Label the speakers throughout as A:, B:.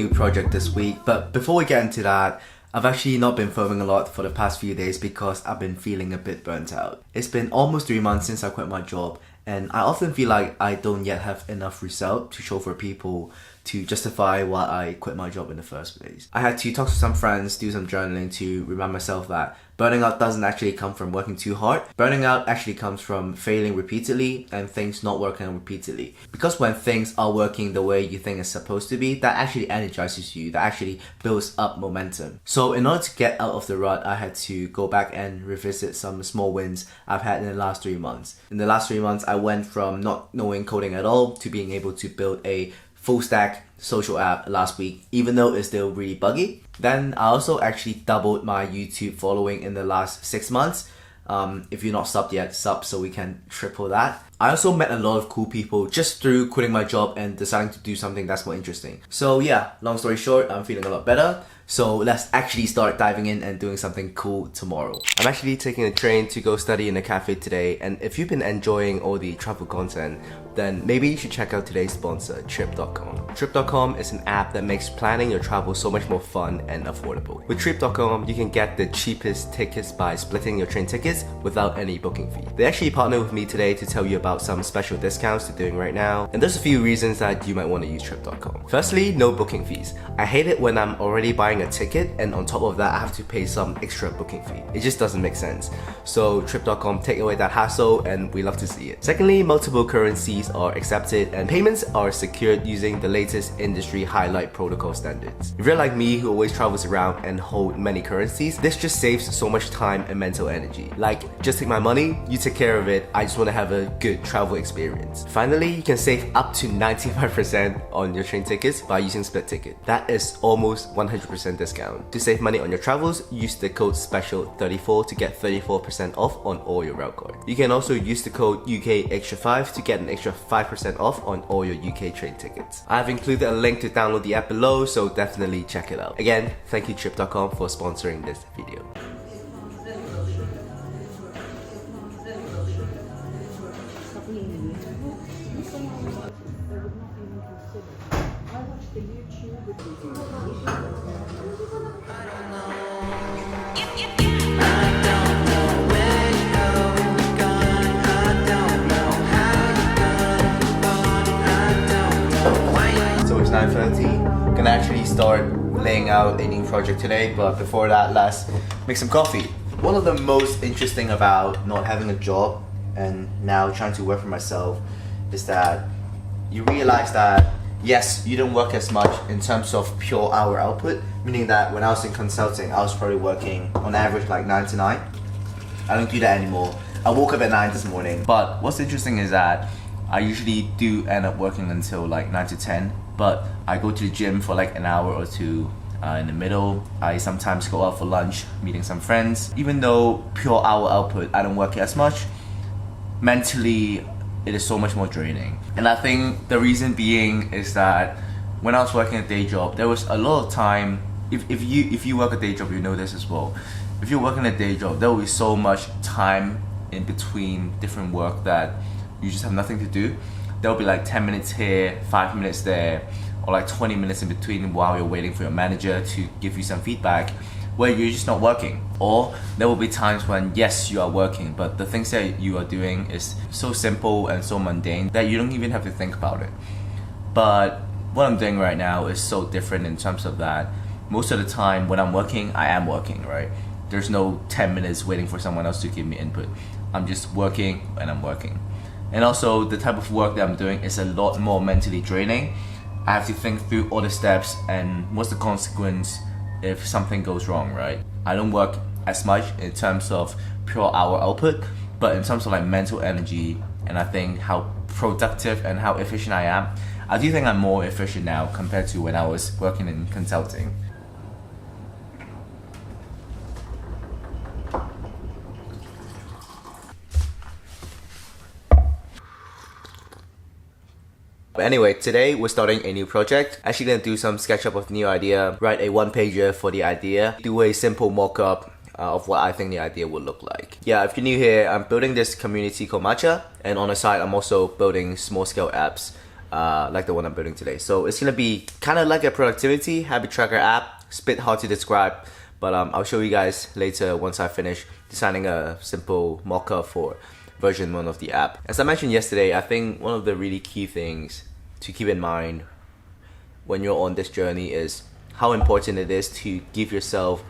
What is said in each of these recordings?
A: new project this week, but before we get into that, I've actually not been filming a lot for the past few days because I've been feeling a bit burnt out. It's been almost 3 months since I quit my job, and I often feel like I don't yet have enough result to show for people to justify why I quit my job in the first place. I had to talk to some friends, do some journaling to remind myself that burning out doesn't actually come from working too hard. Burning out actually comes from failing repeatedly and things not working repeatedly. Because when things are working the way you think it's supposed to be, that actually energizes you, that actually builds up momentum. So in order to get out of the rut, I had to go back and revisit some small wins I've had in the last 3 months. In the last 3 months, I went from not knowing coding at all to being able to build a full stack social app last week, even though it's still really buggy. Then I also actually doubled my YouTube following in the last 6 months. If you're not subbed yet, sub so we can triple that. I also met a lot of cool people just through quitting my job and deciding to do something that's more interesting. So yeah, long story short, I'm feeling a lot better. So let's actually start diving in and doing something cool tomorrow. I'm actually taking a train to go study in a cafe today, and if you've been enjoying all the travel content, then maybe you should check out today's sponsor, Trip.com. Trip.com is an app that makes planning your travel so much more fun and affordable. With Trip.com, you can get the cheapest tickets by splitting your train tickets without any booking fee. They actually partnered with me today to tell you about some special discounts they're doing right now, and there's a few reasons that you might want to use Trip.com. Firstly, no booking fees. I hate it when I'm already buying a ticket and on top of that I have to pay some extra booking fee. It just doesn't make sense. So Trip.com take away that hassle, and we love to see it. Secondly, multiple currencies are accepted and payments are secured using the latest industry highlight protocol standards. If you're like me who always travels around and hold many currencies, this just saves so much time and mental energy. Like, just take my money, you take care of it, I just want to have a good travel experience. Finally, you can save up to 95% on your train tickets by using Split Ticket. That is almost 100% discount. To save money on your travels, use the code SPECIAL34 to get 34% off on all your railcards. You can also use the code UK Extra 5 to get an extra 5% off on all your UK train tickets. I've included a link to download the app below, so definitely check it out. Again, thank you Trip.com for sponsoring this video. So it's 9:30. Gonna actually start laying out a new project today, but before that, let's make some coffee. One of the most interesting about not having a job and now trying to work for myself is that you realize that yes, you don't work as much in terms of pure hour output, meaning that when I was in consulting, I was probably working on average like 9 to 9. I don't do that anymore. I woke up at 9 this morning. But what's interesting is that I usually do end up working until like 9 to 10, but I go to the gym for like an hour or two in the middle. I sometimes go out for lunch, meeting some friends. Even though pure hour output, I don't work as much, mentally it is so much more draining. And I think the reason being is that when I was working a day job, there was a lot of time, if you work a day job, you know this as well. If you're working a day job, there will be so much time in between different work that you just have nothing to do. There'll be like 10 minutes here, 5 minutes there, or like 20 minutes in between while you're waiting for your manager to give you some feedback, where you're just not working. Or there will be times when yes, you are working, but the things that you are doing is so simple and so mundane that you don't even have to think about it. But what I'm doing right now is so different in terms of that most of the time when I'm working, I am working, right? There's no 10 minutes waiting for someone else to give me input. I'm just working and I'm working. And also the type of work that I'm doing is a lot more mentally draining. I have to think through all the steps and what's the consequence if something goes wrong, right? I don't work as much in terms of pure hour output, but in terms of like mental energy, and I think how productive and how efficient I am, I do think I'm more efficient now compared to when I was working in consulting. But anyway, today we're starting a new project. Actually gonna do some SketchUp of the new idea, write a one-pager for the idea, do a simple mock-up of what I think the idea would look like. Yeah, if you're new here, I'm building this community called Matcha, and on the side I'm also building small-scale apps like the one I'm building today. So it's gonna be kind of like a productivity habit tracker app. It's a bit hard to describe, but I'll show you guys later once I finish designing a simple mock-up for version 1 of the app. As I mentioned yesterday, I think one of the really key things to keep in mind when you're on this journey is how important it is to give yourself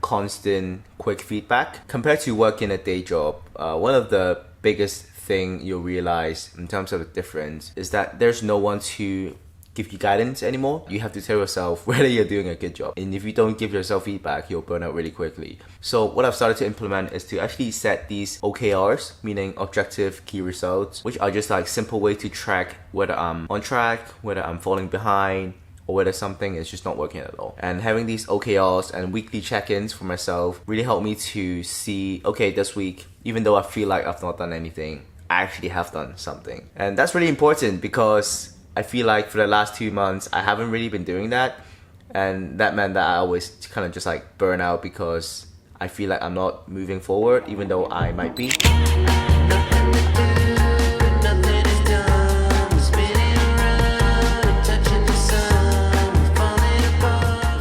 A: constant, quick feedback. Compared to working a day job, one of the biggest thing you'll realize in terms of the difference is that there's no one to give you guidance anymore. You have to tell yourself whether you're doing a good job. And if you don't give yourself feedback, you'll burn out really quickly. So what I've started to implement is to actually set these OKRs, meaning objective key results, which are just like simple way to track whether I'm on track, whether I'm falling behind, or whether something is just not working at all. And having these OKRs and weekly check-ins for myself really helped me to see, okay, this week, even though I feel like I've not done anything, I actually have done something. And that's really important because I feel like for the last 2 months, I haven't really been doing that. And that meant that I always kind of just like burn out because I feel like I'm not moving forward, even though I might be.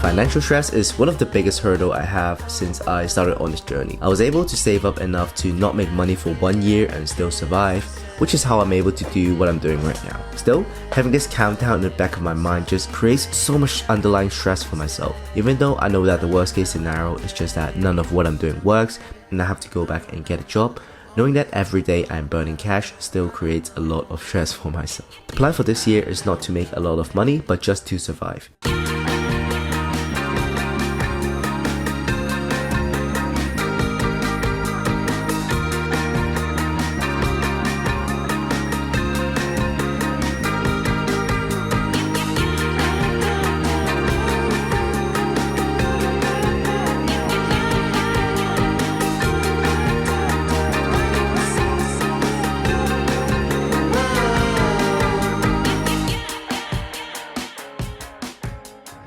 A: Financial stress is one of the biggest hurdle I have since I started on this journey. I was able to save up enough to not make money for 1 year and still survive, which is how I'm able to do what I'm doing right now. Still, having this countdown in the back of my mind just creates so much underlying stress for myself. Even though I know that the worst case scenario is just that none of what I'm doing works and I have to go back and get a job, knowing that every day I'm burning cash still creates a lot of stress for myself. The plan for this year is not to make a lot of money, but just to survive.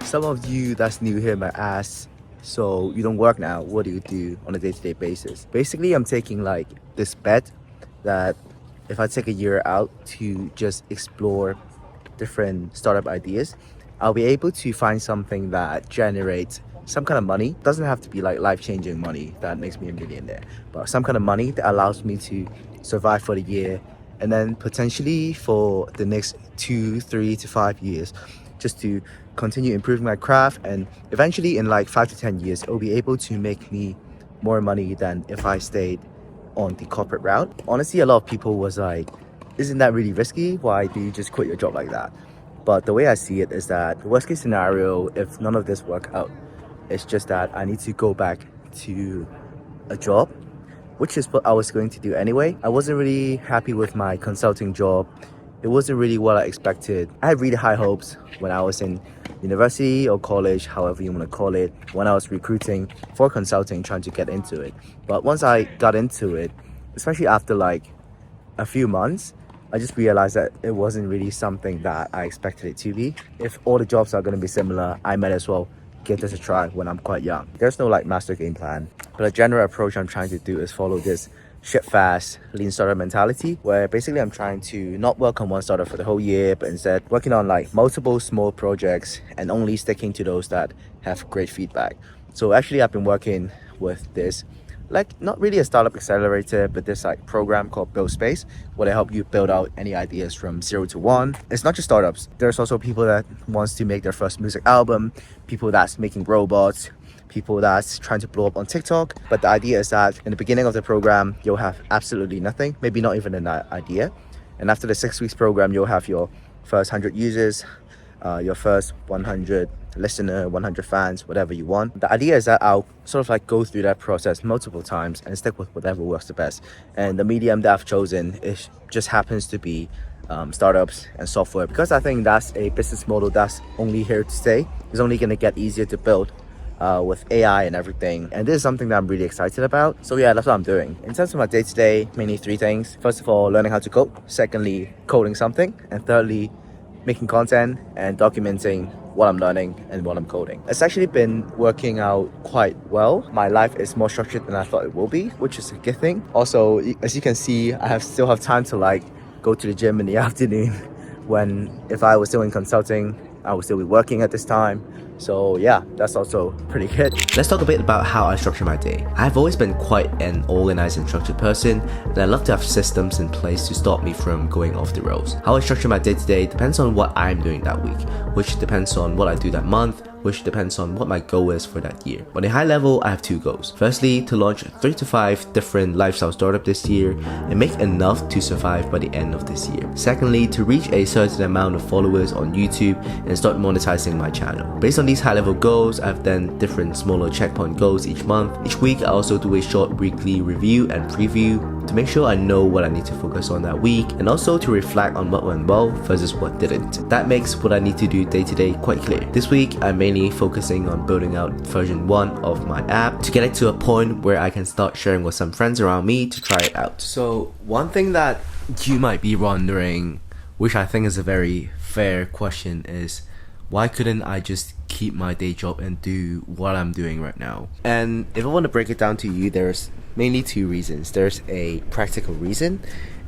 A: Some of you that's new here might ask, so you don't work now, what do you do on a day-to-day basis? Basically, I'm taking like this bet that if I take a year out to just explore different startup ideas, I'll be able to find something that generates some kind of money. It doesn't have to be like life-changing money that makes me a millionaire, but some kind of money that allows me to survive for the year and then potentially for the next 2, 3 to 5 years, just to continue improving my craft, and eventually in like 5 to 10 years it'll be able to make me more money than if I stayed on the corporate route. Honestly, a lot of people was like, isn't that really risky? Why do you just quit your job like that? But the way I see it is that the worst case scenario, if none of this work out, it's just that I need to go back to a job, which is what I was going to do anyway. I wasn't really happy with my consulting job. It wasn't really what I expected. I had really high hopes when I was in university or college, however you want to call it, when I was recruiting for consulting, trying to get into it. But once I got into it, especially after like a few months, I just realized that it wasn't really something that I expected it to be. If all the jobs are going to be similar, I might as well give this a try when I'm quite young. There's no like master game plan, but a general approach I'm trying to do is follow this ship fast, lean startup mentality, where basically I'm trying to not work on one startup for the whole year, but instead working on like multiple small projects and only sticking to those that have great feedback. So actually I've been working with this, like not really a startup accelerator, but this like program called Build Space, where they help you build out any ideas from 0 to 1. It's not just startups. There's also people that wants to make their first music album, people that's making robots, people that's trying to blow up on TikTok. But the idea is that in the beginning of the program, you'll have absolutely nothing, maybe not even an idea. And after the 6 weeks program, you'll have your first 100 users, your first 100 listener, 100 fans, whatever you want. The idea is that I'll sort of like go through that process multiple times and stick with whatever works the best. And the medium that I've chosen, it just happens to be startups and software, because I think that's a business model that's only here to stay. It's only going to get easier to build with AI and everything, and this is something that I'm really excited about. So yeah, that's what I'm doing. In terms of my day-to-day, mainly 3 things. First of all, learning how to code. Secondly, coding something. And thirdly, making content and documenting what I'm learning and what I'm coding. It's actually been working out quite well. My life is more structured than I thought it will be, which is a good thing. Also, as you can see, I still have time to like go to the gym in the afternoon when if I was still in consulting, I would still be working at this time. So yeah, that's also pretty good. Let's talk a bit about how I structure my day. I've always been quite an organized and structured person, and I love to have systems in place to stop me from going off the rails. How I structure my day to day depends on what I'm doing that week, which depends on what I do that month, which depends on what my goal is for that year. On a high level, I have two goals. Firstly, to launch 3 to 5 different lifestyle startups this year and make enough to survive by the end of this year. Secondly, to reach a certain amount of followers on YouTube and start monetizing my channel. Based on these high level goals, I've done different smaller checkpoint goals each month. Each week, I also do a short weekly review and preview to make sure I know what I need to focus on that week, and also to reflect on what went well versus what didn't. That makes what I need to do day to day quite clear. This week, I'm mainly focusing on building out version 1 of my app to get it to a point where I can start sharing with some friends around me to try it out. So one thing that you might be wondering, which I think is a very fair question, is why couldn't I just keep my day job and do what I'm doing right now? And if I want to break it down to you, there's mainly two reasons. There's a practical reason,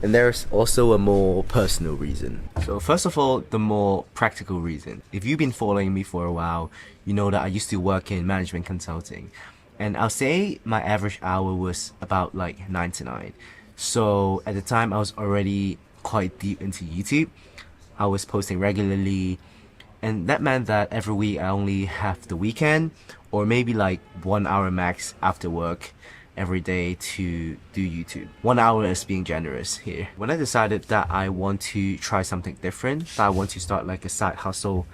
A: and there's also a more personal reason. So first of all, the more practical reason. If you've been following me for a while, you know that I used to work in management consulting, and I'll say my average hour was about like 9 to 9. So at the time, I was already quite deep into YouTube. I was posting regularly, and that meant that every week I only have the weekend or maybe like 1 hour max after work every day to do YouTube. 1 hour is being generous here. When I decided that I want to try something different, that I want to start like a side hustle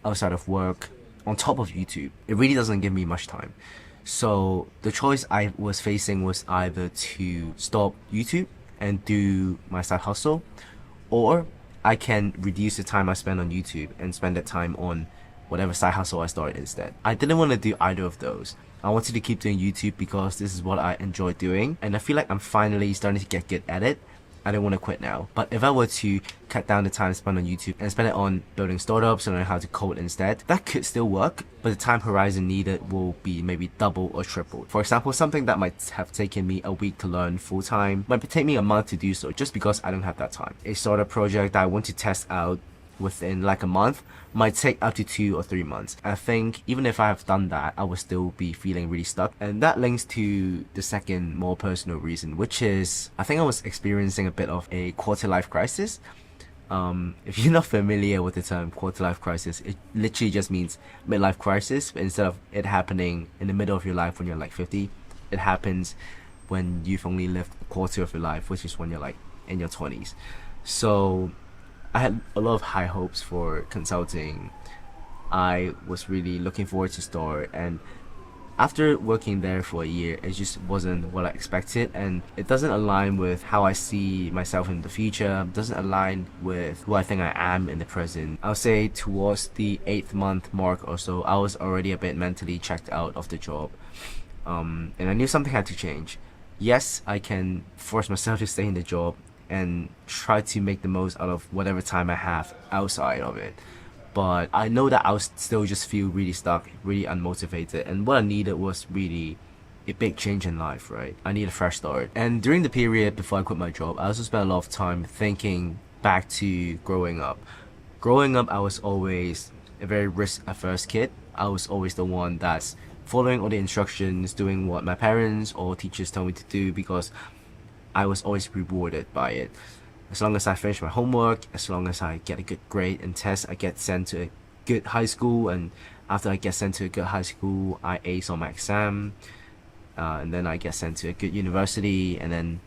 A: outside of work on top of YouTube, it really doesn't give me much time. So the choice I was facing was either to stop YouTube and do my side hustle, or I can reduce the time I spend on YouTube and spend that time on whatever side hustle I started instead. I didn't want to do either of those. I wanted to keep doing YouTube because this is what I enjoy doing, and I feel like I'm finally starting to get good at it. I don't want to quit now. But if I were to cut down the time spent on YouTube and spend it on building startups and learning how to code instead, that could still work, but the time horizon needed will be maybe double or triple. For example, something that might have taken me a week to learn full time might take me a month to do so just because I don't have that time. A startup project that I want to test out within like a month might take up to 2 or 3 months. I think even if I have done that, I would still be feeling really stuck. And that links to the second, more personal reason, which is I think I was experiencing a bit of a quarter life crisis. If you're not familiar with the term quarter life crisis, it literally just means midlife crisis, but instead of it happening in the middle of your life when you're like 50, it happens when you've only lived a quarter of your life, which is when you're like in your 20s. So I had a lot of high hopes for consulting. I was really looking forward to start, and after working there for a year, it just wasn't what I expected, and it doesn't align with how I see myself in the future. It doesn't align with who I think I am in the present. I'll say towards the 8th month mark or so, I was already a bit mentally checked out of the job, and I knew something had to change. Yes, I can force myself to stay in the job and try to make the most out of whatever time I have outside of it, but I know that I'll still just feel really stuck, really unmotivated, and what I needed was really a big change in life, right? I need a fresh start. And during the period before I quit my job, I also spent a lot of time thinking back to growing up. Growing up, I was always a very risk-averse kid. I was always the one that's following all the instructions, doing what my parents or teachers told me to do because I was always rewarded by it. As long as I finish my homework, as long as I get a good grade in tests, I get sent to a good high school, and after I get sent to a good high school, I ace on my exam, and then I get sent to a good university, and then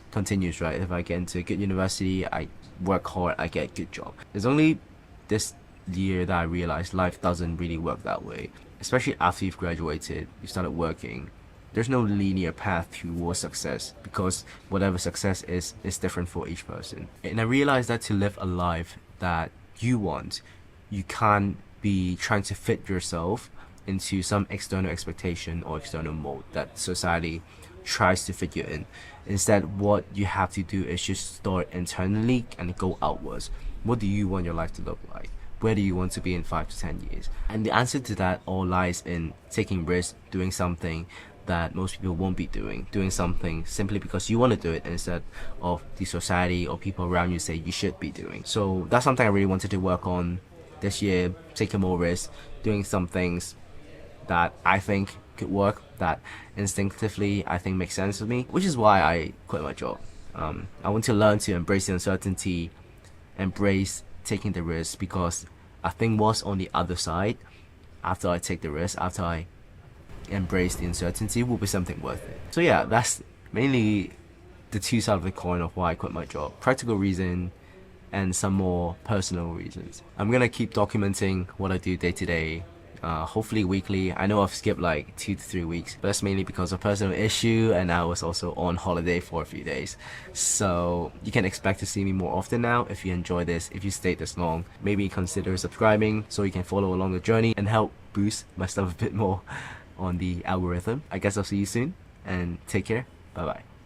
A: continues, right? If I get into a good university, I work hard, I get a good job. It's only this year that I realized life doesn't really work that way. Especially after you've graduated, you started working. There's no linear path towards success because whatever success is different for each person. And I realized that to live a life that you want, you can't be trying to fit yourself into some external expectation or external mold that society tries to fit you in. Instead, what you have to do is just start internally and go outwards. What do you want your life to look like? Where do you want to be in 5 to 10 years? And the answer to that all lies in taking risks, doing something that most people won't be doing something simply because you want to do it instead of the society or people around you say you should be doing. So that's something I really wanted to work on this year, taking more risks, doing some things that I think could work, that instinctively I think makes sense to me, which is why I quit my job. I want to learn to embrace the uncertainty, embrace taking the risk, because I think what's on the other side after I take the risk, after I embrace the uncertainty, will be something worth it. So yeah, that's mainly the two sides of the coin of why I quit my job. Practical reason and some more personal reasons. I'm gonna keep documenting what I do day to day, hopefully weekly. I know I've skipped like 2 to 3 weeks, but that's mainly because of personal issue, and I was also on holiday for a few days. So you can expect to see me more often now. If you enjoy this, if you stayed this long, maybe consider subscribing so you can follow along the journey and help boost my stuff a bit more on the algorithm. I guess I'll see you soon, and take care. Bye bye.